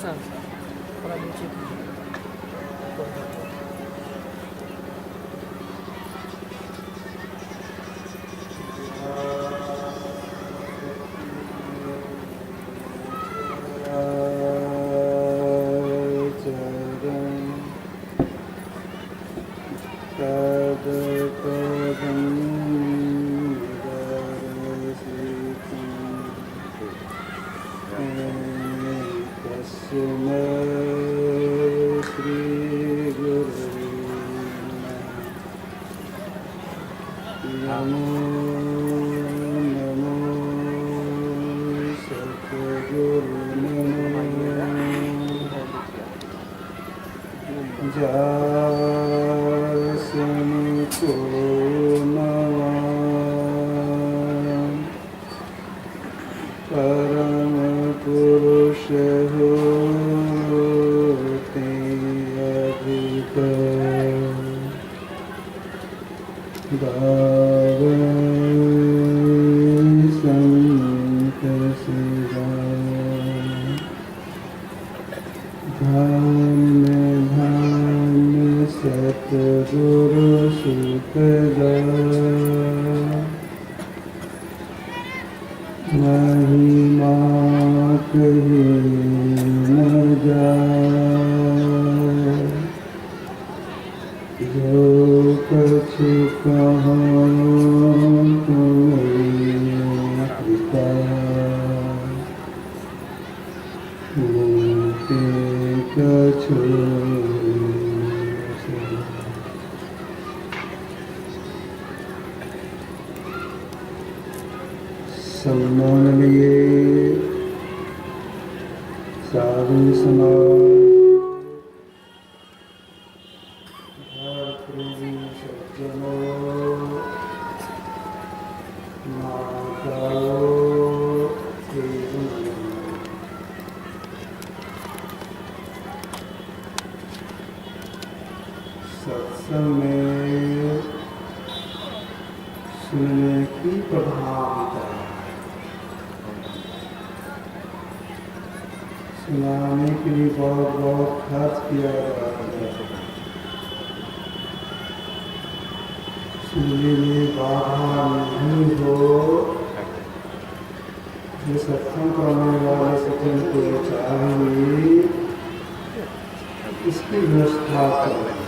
ऐसा थोड़ा नीचे परम पुरुष होते अधिक गावे संत सदा धन धन सतगुरु सुखदा महिमा कही न जाए जो कछु कहो तुम्हें कृपा मुझे कछु सम्मान लिए साधु समाज सज्जनों माताओं सत्संग में सुनने की प्रभाविता सुनाने के लिए बहुत बहुत खर्च किया जाता है। सुनने में बाधा नहीं हो जो सत्संग करने वाले सज्जन को चाहिए इसकी व्यवस्था करें।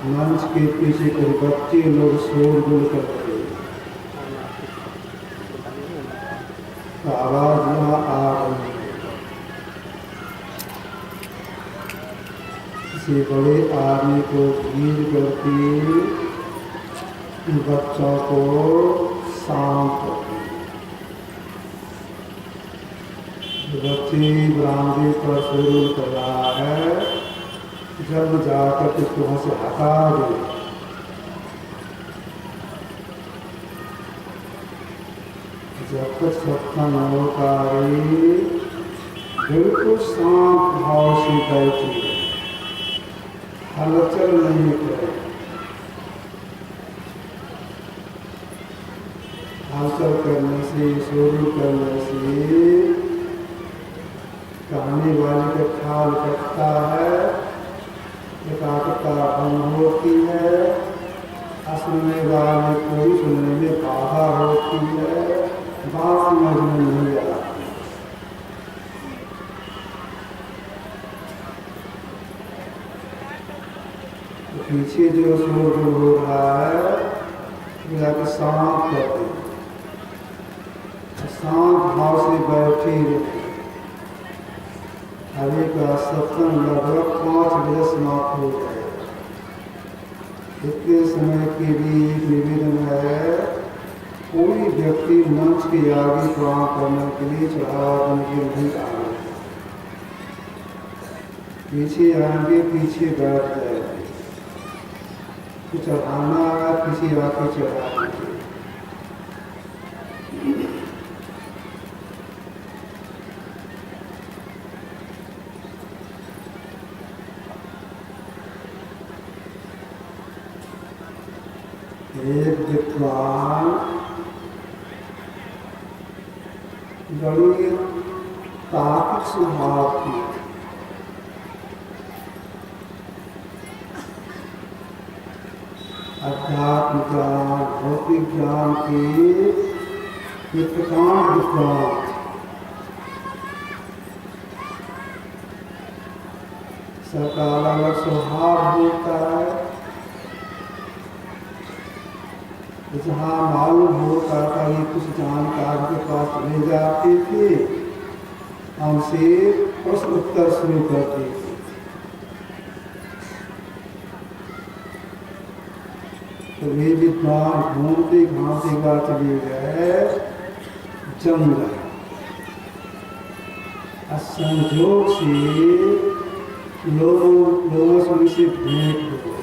मंच के पीछे कुछ बच्चे लोग शोरगुल करते आवाज यहाँ आ रही है। किसी बड़े आदमी को भीड़ करके बच्चों को शांत करती बच्चे बरामदे पर शोरगुल कर रहा है जब जाकर उसको वहाँ से हटा दे जब तक सत्संग होता है बिल्कुल शांत भाव से बैठे हलचल नहीं करे। हलचल करने से शोर करने से कहने वाले का ख्याल कटता है एकाग्रता भंग होती है सुनने वाले कोई सुनने में बाधा होती है बात समझ में नहीं आती। तो पीछे जो शोर हो रहा है जाके शांत करते शांत भाव से बैठे रहते। अभी का सत्संग लगभग 5 बजे समाप्त हो गए। इतने समय के लिए निवेदन है कोई व्यक्ति मंच के आगे प्रणाम करने के लिए चढ़ावा देने के लिए आए पीछे आएंगे पीछे बैठ जाएंगे तो चढ़ाना है पीछे आके चढ़ा दीजिए। एक विद्वान बड़ी तार्किक स्वभाव की, अध्यात्म ज्ञान, भौतिक ज्ञान के ये प्रकांड विद्वान सबका अलग अलग स्वभाव होता है। जहाँ मालूम होता था ये कुछ जानकार के पास ले जाते थे, हमसे प्रश्न उत्तर शुरू करते थे। तो वे विद्वान घूमते घामते का चले गए जंगल। संयोग से लोगों से उनसे भेंट हो गई।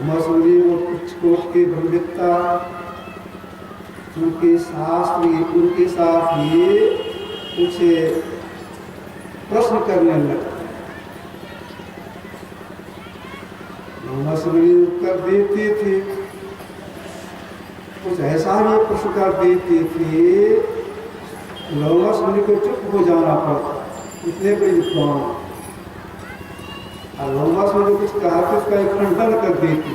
मसूरी वो कुछ की पंडितता, उनके शास्त्र, उनके साथ ये कुछ प्रश्न करने लगे। मसूरी उत्तर देते थे, कुछ ऐसा ही प्रश्न कर देते थे, लोग को चुप हो जाना पड़ता, इतने बड़े विद्वान। और लोग में जो कुछ कहा तो उसका एक खंडन कर देते।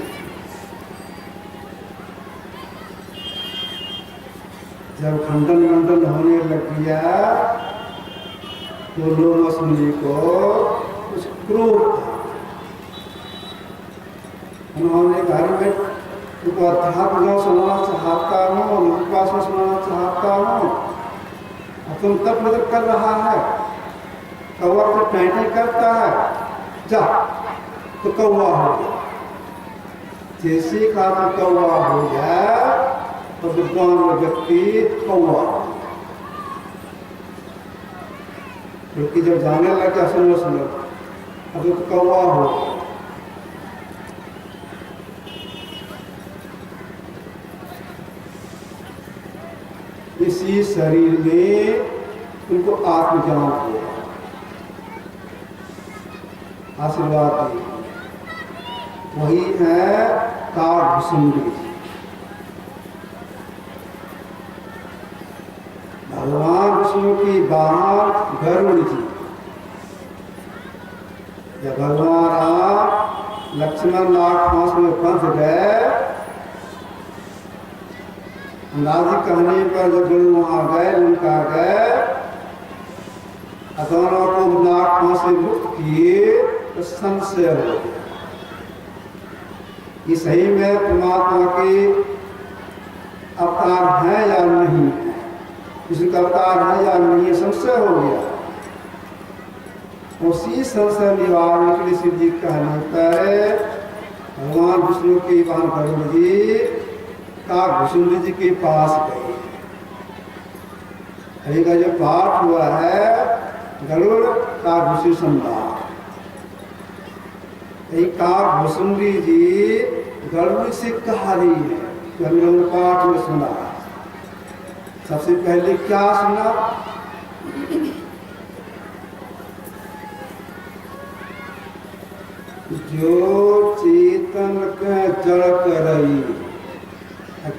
जब खंडन मंडन होने लग गया तो लोग मुनि को कुछ क्रोध था। उन्होंने घर में उनको अध्यात्म सुनाना चाहता हूँ, उपासना सुनाना चाहता हूँ, तुम तब मदद कर रहा है, कौवा तो टैंटी करता है, जा तो कौवा हो गया। जैसे का तो कौवा हो गया तो विद्वान व्यक्ति कौवा, क्योंकि जब जाने लग गया सुनो अब तो कौवा हो गया। इसी शरीर में उनको आत्मज्ञान हुआ, आशीर्वाद दी। वही है कालभुसुंडी। भगवान विष्णु की वाहन गरुड़ जी। जब भगवान राम लक्ष्मण नाग फांस में फंस गए, नाजी कहने पर जब गुरु वहां गए, उनका गए, दोनों को नाग फांस से मुक्त किए तो संशय हो गया ये सही में परमात्मा के अवतार है या नहीं है, इसका अवतार है या नहीं, संशय हो गया। उसी संशय निवारण के लिए शिव जी कहने पर भगवान विष्णु के वाहन गरुड़ जी कालभुसुंडी जी के पास गए। हरि का जो पाठ हुआ है गरुड़ कालभुसुंडी संवाद, कालभुसुंडी जी गरुड़ से कहा रही है, जो हम लोगों ने पाठ में सुना। सबसे पहले क्या सुना, जो चेतन के जड़ करई,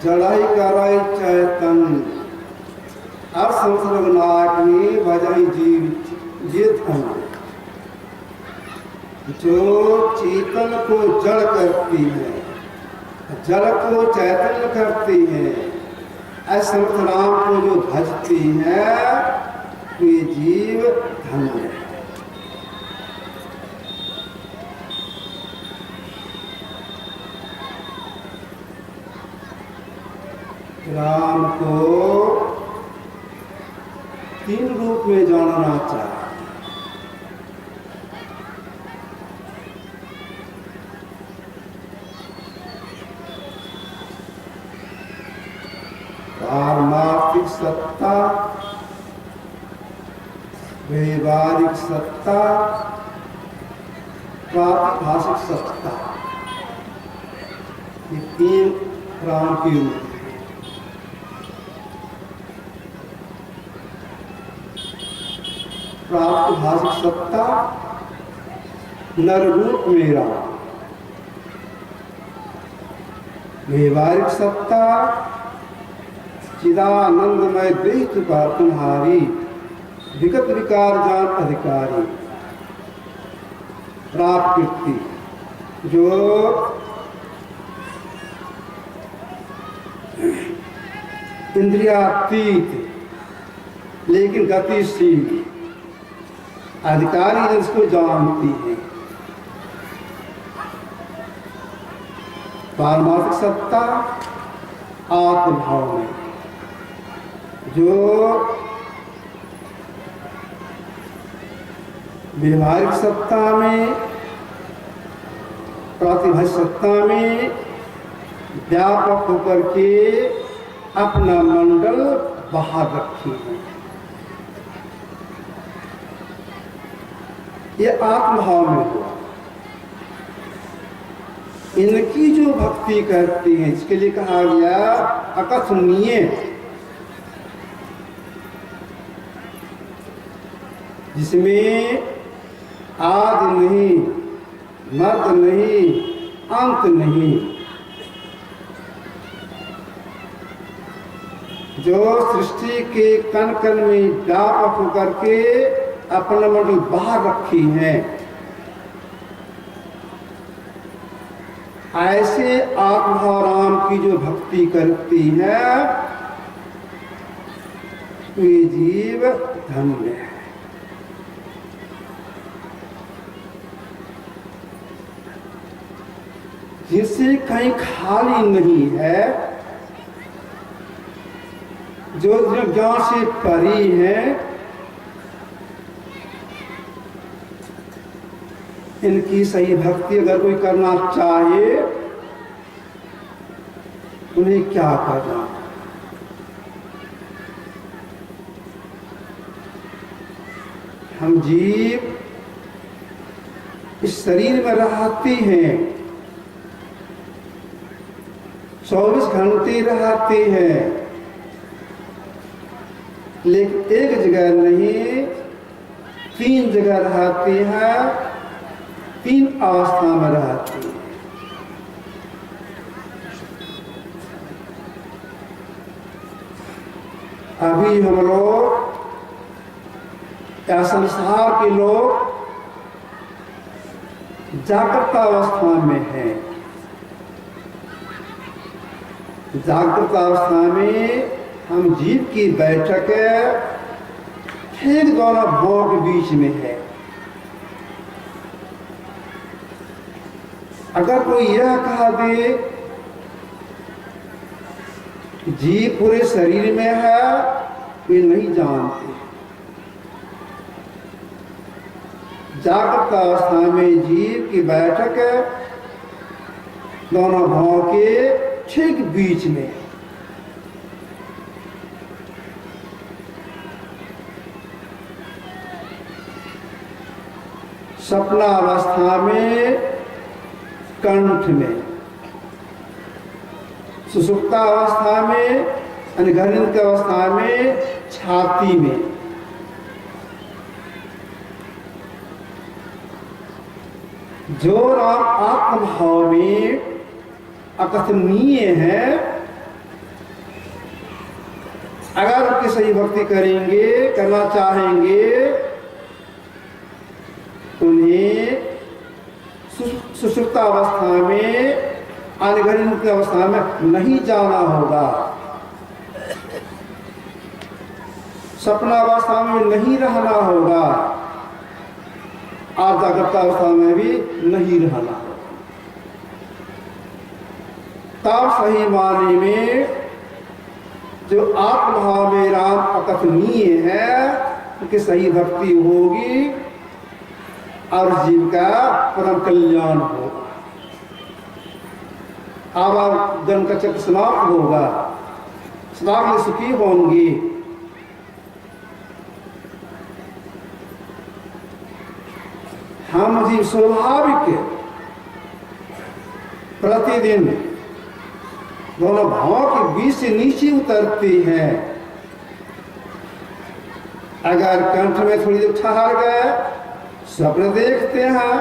जड़ाई कराई चैतन, और संसर्ग नागनी भजाई जीव ये धन। जो चेतन को जड़ करती है, जड़ को चैतन्य करती है, ऐसे राम को जो भजती है तो ये जीव धन है। राम को 3 रूप में जानना चाहिए। पारमार्थिक सत्ता, व्यवहारिक सत्ता, प्रातिभाषिक सत्ता, ये 3 राम के रूप। प्रातिभाषिक सत्ता नर रूप में राम, व्यवहारिक सत्ता चिदानंदमय देह चुका तुम्हारी, विगत विकार जान अधिकारी। प्राप्त कीर्ति जो इंद्रियातीत लेकिन गतिशील अधिकारी जिसको जानती है। पारमार्थिक सत्ता आत्मभाव में जो व्यवहारिक सत्ता में, प्रतिभा सत्ता में व्यापक होकर के अपना मंडल बाहर रखी है। ये आत्मभाव में हुआ। इनकी जो भक्ति करती है, इसके लिए कहा गया अकथनीय, जिसमें आदि नहीं, मध्य नहीं, अंत नहीं, जो सृष्टि के कण कण में व्यापक होकर के अपना मंडल बाहर रखी है, ऐसे आत्मा राम की जो भक्ति करती है वे जीव धन्य है। जिससे कहीं खाली नहीं है, जो ज्ञान से परी है, इनकी सही भक्ति अगर कोई करना चाहे, उन्हें क्या करना? हम जीव इस शरीर में रहते हैं, 24 घंटे रहते हैं, लेकिन एक जगह नहीं, 3 जगह रहते हैं, 3 अवस्था में रहते हैं। अभी हम लोग या संसार के लोग जागृत अवस्था में हैं। जागृत अवस्था में हम जीव की बैठक ठीक दोनों भोग के बीच में है। अगर कोई यह कहा दे जीव पूरे शरीर में है, वे नहीं जानते। जागृत अवस्था में जीव की बैठक दोनों भाव के ठीक बीच में। सपना अवस्था में कंठ में, सुषुप्ता अवस्था में, घनिष्ठ अवस्था में छाती में। जो राम आत्मभाव में अकथनीय है, अगर उनकी सही भक्ति करेंगे, करना चाहेंगे, उन्हें सुषुप्त अवस्था में, अनिघनित अवस्था में नहीं जाना होगा, सपना अवस्था में नहीं रहना होगा, और जागृत अवस्था में भी नहीं रहना होगा। तब सही माने में जो आत्मभाव में राम अकथनीय है, उनकी सही भक्ति होगी और जीव का परम कल्याण होगा। अब जन्म का चक्र समाप्त होगा, सदा के लिए सुखी होंगे। हम जीव स्वाभाविक प्रतिदिन दोनों भावों के बीच से नीचे उतरते हैं। अगर कंठ में थोड़ी देर ठहर गए, स्वप्न देखते हैं,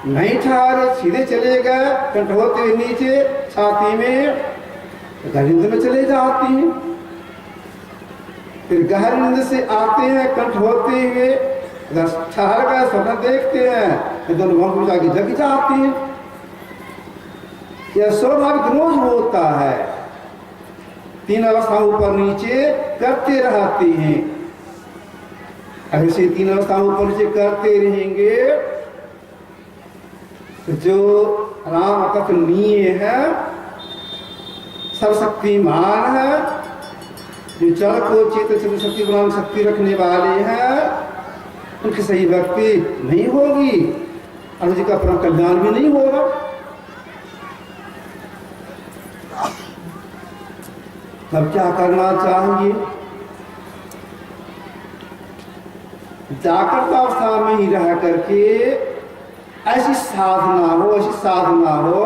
नहीं ठहरे, सीधे चले गए, कंठ होते हुए नीचे छाती में, गलिंद में चले जाती हैं। फिर गहरी नींद से आते हैं, कंठ होते हुए अगर ठहर गए स्वप्न देखते हैं तो दोनों भंग जाके जग जाते हैं। यह स्वाभाविक रोज होता है। 3 अवस्था ऊपर नीचे करते रहते हैं। अगर से 3 अवस्था ऊपर नीचे करते रहेंगे तो जो राम अकथनीय है, सर्वशक्तिमान है, जो जड़ को चेतन शक्ति बनाने शक्ति रखने वाले हैं, उनकी सही भक्ति नहीं होगी और जी का परम कल्याण भी नहीं होगा। अब क्या करना चाहिए? जागृत अवस्था में ही रह करके ऐसी साधना हो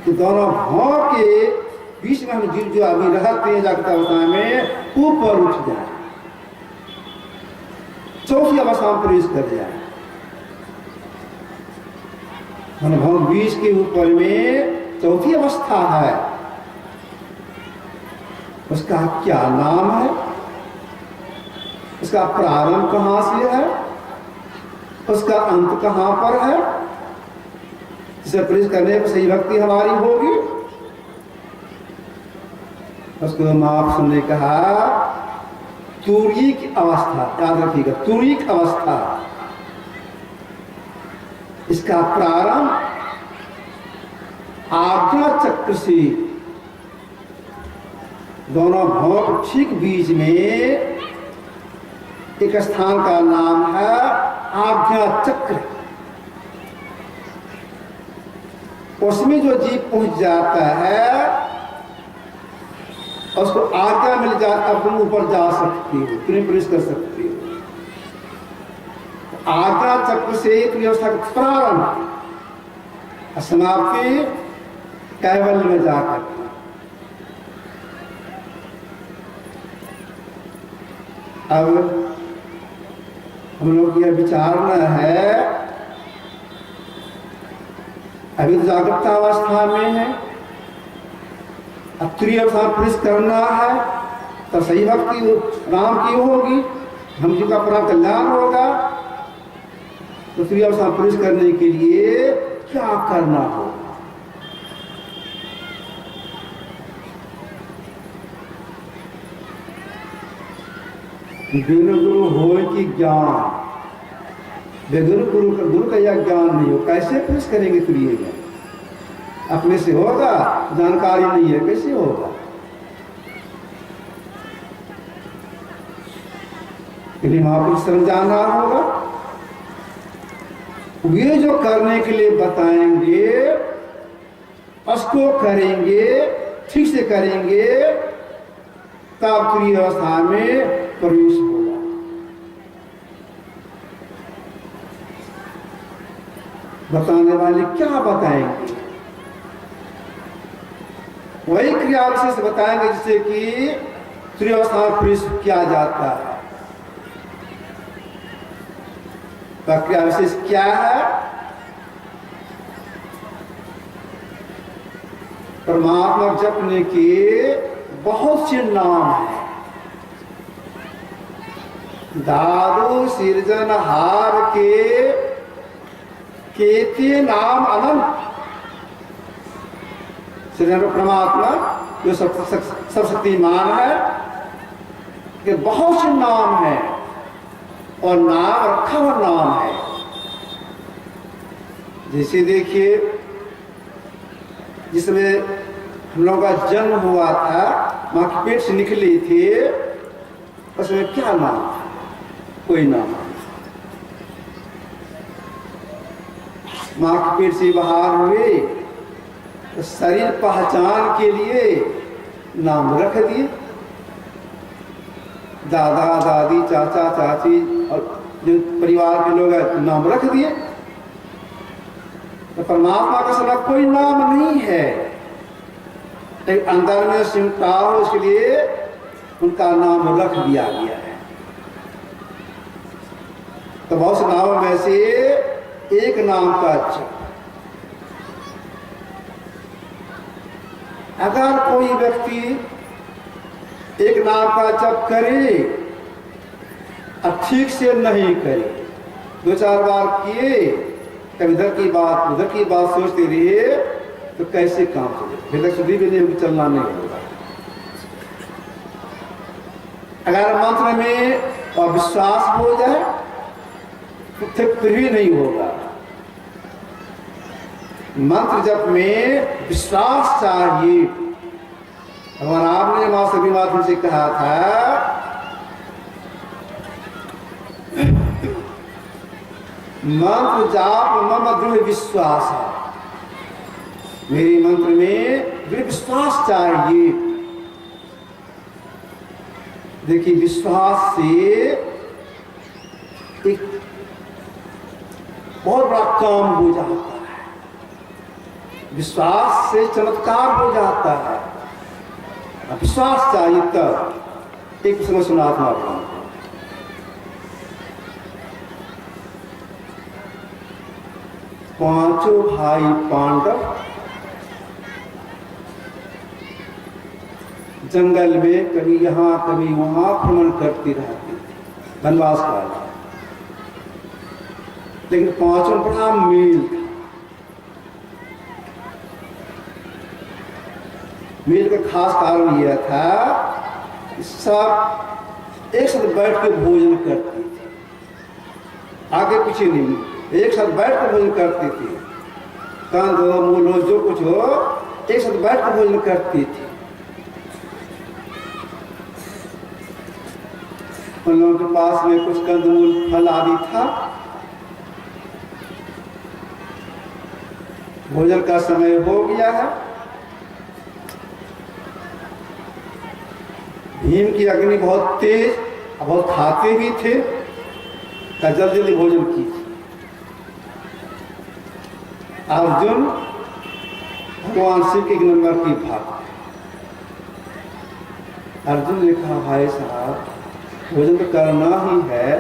कि दोनों भाव के बीच में हम जो अभी रहते हैं जागृत अवस्था में, ऊपर उठ जाए, चौथी अवस्था में प्रवेश कर जाए। अनुभव बीज के ऊपर में चौथी अवस्था है। उसका क्या नाम है, उसका प्रारंभ कहां से है, उसका अंत कहां पर है, जिसे प्रवेश करने पर सही भक्ति हमारी होगी। उसको महापुरुष ने कहा तुरीक अवस्था, याद रखिएगा, तुरीक अवस्था। इसका प्रारंभ आज्ञा चक्र से, दोनों भाव ठीक बीच में एक स्थान का नाम है आज्ञा चक्र। उसमें जो जीव पहुंच जाता है उसको आज्ञा मिल जाता, तुम ऊपर जा सकती हो, तुम्हें प्रवेश कर सकती हो। आज्ञा चक्र से व्यवस्था का प्रारंभ, समाप्ति कैवल्य में जाकर। अब हम लोग यह विचारना है, अभी तो जागृत अवस्था में है, अब तुरीय अवस्था प्रवेश करना है तो सही भक्ति राम की होगी, हम जी का परम कल्याण होगा। तो तुरीय अवस्था प्रवेश करने के लिए क्या करना होगा? बिन गुरु हो कि ज्ञान, बेगुरु गुरु का यह ज्ञान नहीं हो, कैसे प्रवेश करेंगे तुरीय में? अपने से होगा, जानकारी नहीं है, कैसे होगा? महापुरुष शरण जाना होगा। वे जो करने के लिए बताएंगे उसको करेंगे, ठीक से करेंगे, तब तुरीय अवस्था में प्रवेश होगा। बताने वाले क्या बताएंगे? वही क्रिया विशेष बताएंगे जिससे कि तुरीय अवस्था में प्रवेश किया जाता है। क्रिया विशेष क्या है? परमात्मा जपने के बहुत से नाम हैं। दादू सिरजनहार के केते नाम अनंत। परमात्मा जो सब शक्तिमान है के बहुत से नाम है और नाम रखा हुआ नाम है। जैसे देखिए, जिसमें हम लोगों का जन्म हुआ था, मां के पेट से निकले थे, उसमें क्या नाम था? कोई नाम। मां के पेट से बाहर हुए तो शरीर पहचान के लिए नाम रख दिए। दादा दादी चाचा चाची और जो परिवार के लोग हैं नाम रख दिए। तो परमात्मा का सिवा कोई नाम नहीं है। एक अंदर में सिमटा हो, उसके लिए उनका नाम रख दिया गया है। तो बहुत से नामों में से एक नाम का अच्छा, अगर कोई व्यक्ति एक नाम का जप करे और ठीक से नहीं करे, 2-4 बार किए, कभी इधर की बात उधर की बात सोचते रहे तो कैसे काम चले? फिर शुद्धि भी नहीं होगी, चलना नहीं होगा। अगर मंत्र में अविश्वास हो जाए तो फिर भी नहीं होगा। मंत्र जप में विश्वास चाहिए। भगवान आपने मां सभी माध्यम से कहा था, मंत्र जाप मम दृढ़ विश्वास है, मेरे मंत्र में दृढ़ विश्वास चाहिए। देखिए, विश्वास से एक बहुत बड़ा काम हो जाता है, विश्वास से चमत्कार हो जाता है। विश्वास चाहिए तब। एक समय सुनात्मा भगवान, पांचों भाई पांडव जंगल में कभी यहाँ कभी वहां भ्रमण करती रहती थी, वनवास काल। लेकिन पांचों बड़ा मेल था। मेल का खास कारण यह था कि सब एक साथ बैठ के भोजन करते थे, आगे पीछे नहीं, एक साथ बैठ कर भोजन करते थे। कंद हो, मूल हो, जो कुछ हो, एक साथ बैठ कर भोजन करते थे। उन लोगों के पास में कुछ कंदमूल फल आदि था। भोजन का समय हो गया है। भीम की अग्नि बहुत तेज, बहुत खाते भी थे, का जल्दी जल्दी भोजन कीजिए। अर्जुन भगवान शिव के 1 नंबर की भक्त। अर्जुन ने कहा, भाई साहब भोजन तो करना ही है,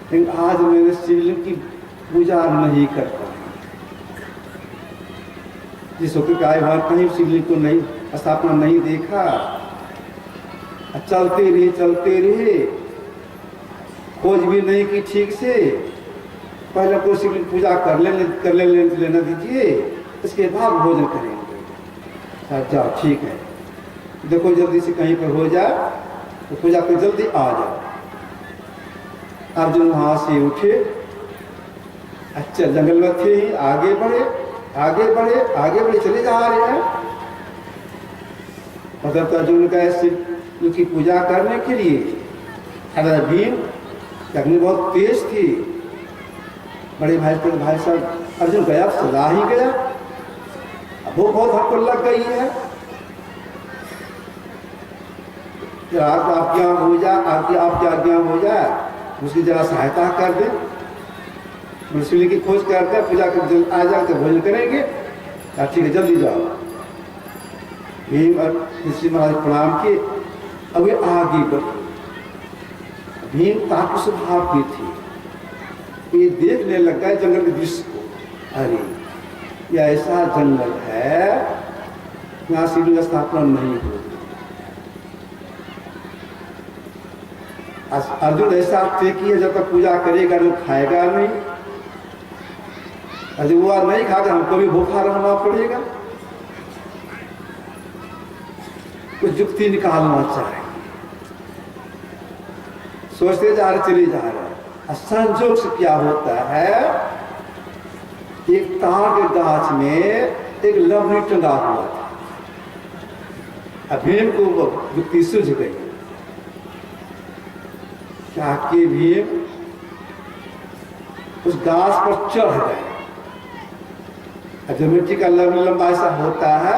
लेकिन आज मैंने शिवलिंग की पूजा नहीं कर पाई। जिस होकर के आए बार कहीं शिवलिंग को नहीं स्थापना नहीं देखा। चलते रहे, खोज भी नहीं की ठीक से। पहले तो शिवलिंग पूजा कर लेना दीजिए, इसके बाद भोजन करेंगे। जाओ ठीक है, देखो जल्दी से कहीं पर हो जाए तो पूजा कर जल्दी आ जाओ। अर्जुन वहां से उठे, अच्छा जंगल में थे ही, आगे बढ़े चले जा रहे हैं। मतलब अर्जुन का शिव की पूजा करने के लिए भीम अग्नि बहुत तेज थी। बड़े भाई साहब अर्जुन गया, सदा ही गया। अब वो बहुत हद पर लग गई है। आपकी आज्ञा हो जाए, उसकी जरा सहायता कर दे, शिवलिंग की खोज करते हैं, पूजा कर आ जाए तो भोजन करेंगे। ठीक है, जल्दी जाओ। भीम और ऋषि महाराज प्रणाम किए, अब ये आगे बढ़े। भीम ताकि स्वभाव की थी, ये देखने लगा है जंगल के दृश्य को। अरे ये ऐसा जंगल है यहाँ शिवलिंग स्थापना नहीं होती। अर्जुन ऐसा तय किया, जब तक पूजा करेगा तो खाएगा नहीं। अरे वो नहीं खाएगा, हमको भी भूखा रहना पड़ेगा। कुछ युक्ति निकालना चाहिए। सोचते जा रहे, चले जा रहे। संजोग से क्या होता है, एक ताड़ के गाछ में एक लवनी टंगा हुआ था। भीम को युक्ति सूझ गई। क्या कि भीम उस गाछ पर चढ़ गए। जो मिट्टी का लवनी लंबा ऐसा होता है,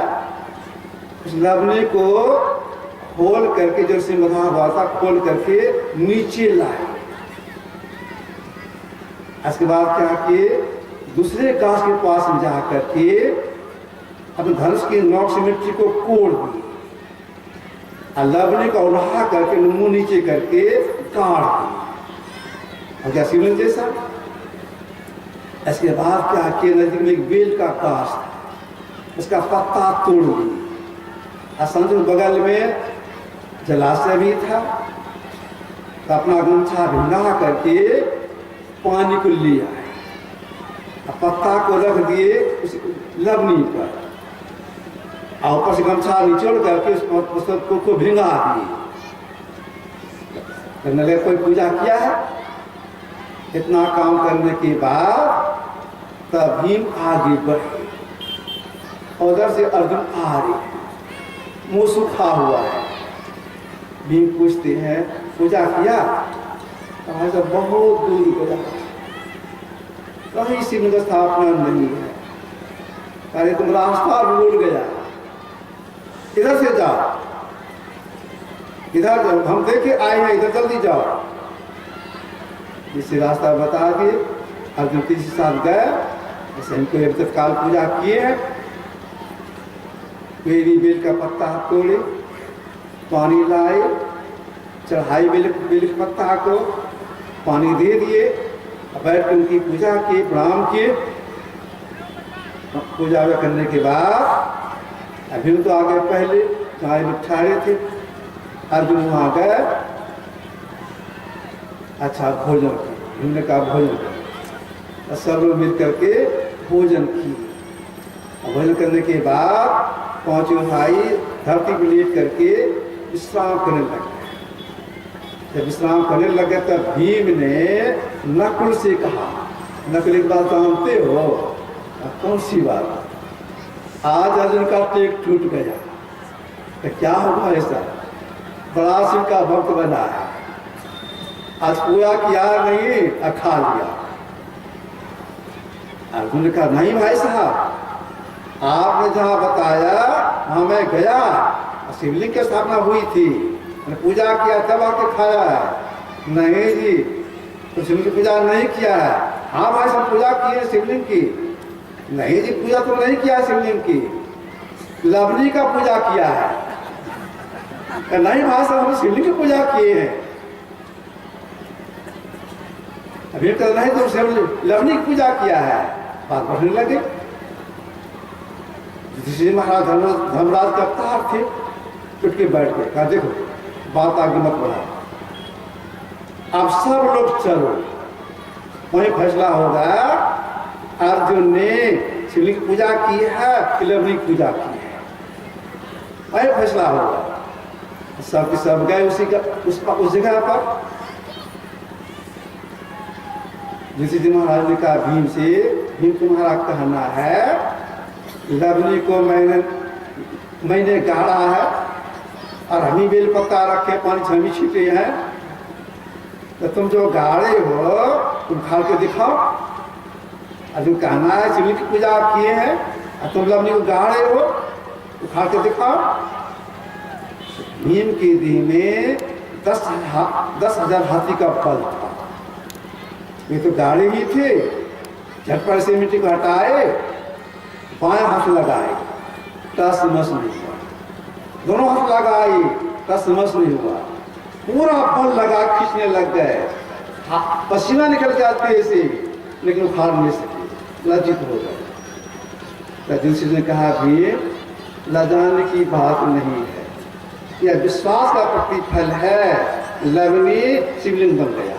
उस लवनी को खोल करके, जो से मधा हुआ था, खोल करके नीचे लाए। इसके बाद क्या किए, दूसरे गाछ के पास में जा करके अपने धनुष के नोक से मिट्टी को कोड़ दिए और लवनी को उड़ा करके मुंह नीचे करके काट दिए। और क्या शिवलिंग जैसा। इसके बाद क्या किए, नजदीक में एक बेल का गाछ था, उसका पत्ता तोड़ दिए, असंजु बगल में जलाशय भी था, तो अपना गमछा भिंगा करके पानी को लिया, पत्ता को रख दिए उस लवनी पर, और ऊपर से गमछा निचोड़ करके उस को भिंगा दिए। तो लगे कोई पूजा किया है। इतना काम करने के बाद तब भीम आगे बढ़े, उधर से अर्जुन आ रहे, मुंह सूखा हुआ है। भीम पूछते हैं पूजा किया? कहा से बहुत दूर गया, कहीं शिव का स्थापना नहीं है। अरे तुम रास्ता भूल गया, इधर से जाओ, इधर हम देखे आए हैं, इधर जल्दी जाओ। इसी रास्ता बता के अर्जुन के साथ गए। ऐसे इनको एक तत्काल पूजा किए हैं। मेरी बेल का पत्ता तोड़े, पानी लाए, चढ़ाई बेल के पत्ता को, पानी दे दिए, बैठ कर उनकी पूजा की, प्रणाम किए। पूजा करने के बाद अभी तो आगे पहले जहाँ लोग ठहरे थे, अर्जुन वहाँ गए। अच्छा भोजन किया, हमने कहा भोजन किया, सब लोग मिल करके भोजन किए। भोजन करने के बाद पांचों भाई धरती पर लेट करके विश्राम करने लगे। जब विश्राम करने लगे तब भीम ने नकुल से कहा, नकुल एक बात जानते हो? कौन सी बात? आज अर्जुन का टेक टूट गया। तो क्या होगा ऐसा? बड़ा शिव का भक्त बना है, आज पूरा किया नहीं, खा लिया। अर्जुन ने कहा नहीं भाई साहब, आपने जहाँ बताया वहाँ मैं गया, शिवलिंग की स्थापना हुई थी, मैंने पूजा किया तब आके खाया है। नहीं जी, तो शिवलिंग की पूजा नहीं किया है। हाँ भाई साहब पूजा की है शिवलिंग की। नहीं जी, पूजा तो नहीं किया है शिवलिंग की, लवनी का पूजा किया है। नहीं भाई साहब हमने शिवलिंग की पूजा किए हैं। अभी तो नहीं, तो शिवलिंग लवनी की पूजा किया है। बात बढ़ने लगे। महाराज धर्मराज का अवतार थे, उठ के बैठ गए, कहा देखो बात आगे मत बढ़ा, अब सब लोग चलो, वही फैसला होगा अर्जुन ने शिवलिंग की पूजा की है कि लवनी की पूजा की है, वही फैसला होगा। सब सब गए उस जगह पर। जिस महाराज ने कहा भीम से, भीम तुम्हारा कहना है लवनी को मैंने गाड़ा है और हमी बेल पत्ता रखे, पानी छमी छीटे हैं, तो तुम जो गाड़े हो तुम खा के दिखाओ। और जो कहना है शिवलिंग की पूजा किए हैं और तुम लवनी को गाड़े हो तो खा के दिखाओ। भीम की देह में 10,000 हाथी का बल था। ये तो गाड़ी ही थे, झटपट से मिट्टी को हटाए, बाएं हाथ लगाए, टस मस नहीं हुआ। दोनों हाथ लगाए, टस मस नहीं हुआ। पूरा बल लगा खींचने लग गए, पसीना निकल जाते ऐसे, लेकिन उखाड़ नहीं सके, लज्जित हो गए। जिनसे ने कहा भी लजाने की बात नहीं है, यह विश्वास का प्रतिफल है। लवनी शिवलिंग बन गया।